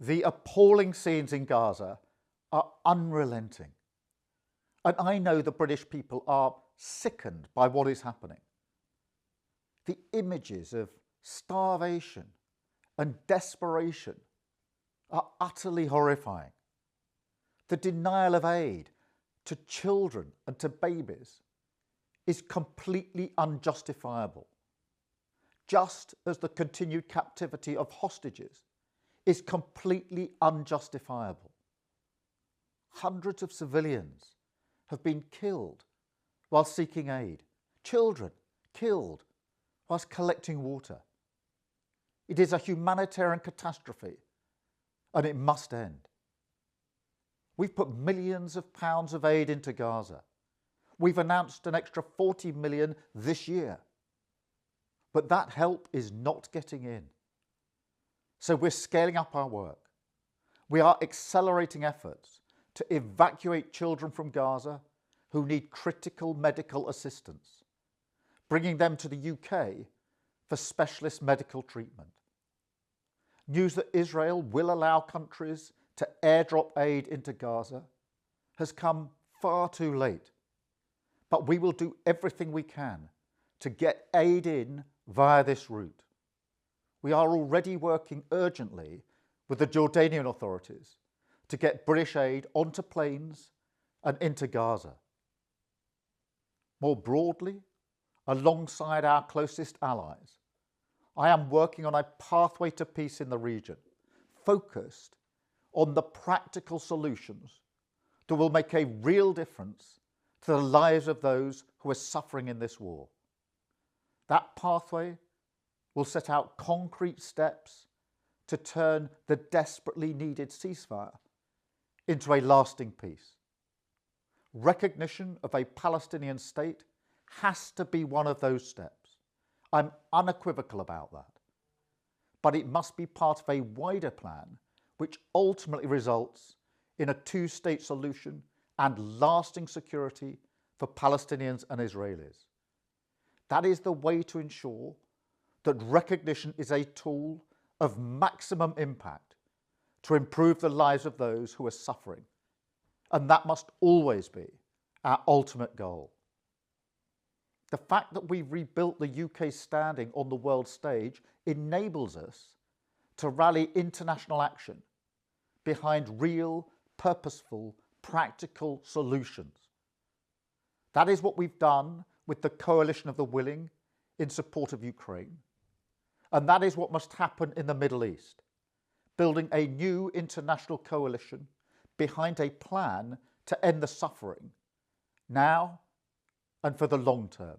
The appalling scenes in Gaza are unrelenting. And I know the British people are sickened by what is happening. The images of starvation and desperation are utterly horrifying. The denial of aid to children and to babies is completely unjustifiable, just as the continued captivity of hostages is completely unjustifiable. Hundreds of civilians have been killed while seeking aid, children killed whilst collecting water. It is a humanitarian catastrophe and it must end. We've put millions of pounds of aid into Gaza. We've announced an extra 40 million this year. But that help is not getting in. So we're scaling up our work. We are accelerating efforts to evacuate children from Gaza who need critical medical assistance, bringing them to the UK for specialist medical treatment. News that Israel will allow countries to airdrop aid into Gaza has come far too late, but we will do everything we can to get aid in via this route. We are already working urgently with the Jordanian authorities to get British aid onto planes and into Gaza. More broadly, alongside our closest allies, I am working on a pathway to peace in the region, focused on the practical solutions that will make a real difference to the lives of those who are suffering in this war. That pathway will set out concrete steps to turn the desperately needed ceasefire into a lasting peace. Recognition of a Palestinian state has to be one of those steps. I'm unequivocal about that. But it must be part of a wider plan which ultimately results in a two-state solution and lasting security for Palestinians and Israelis. That is the way to ensure that recognition is a tool of maximum impact to improve the lives of those who are suffering. And that must always be our ultimate goal. The fact that we've rebuilt the UK's standing on the world stage enables us to rally international action behind real, purposeful, practical solutions. That is what we've done with the Coalition of the Willing in support of Ukraine. And that is what must happen in the Middle East, building a new international coalition behind a plan to end the suffering now and for the long term.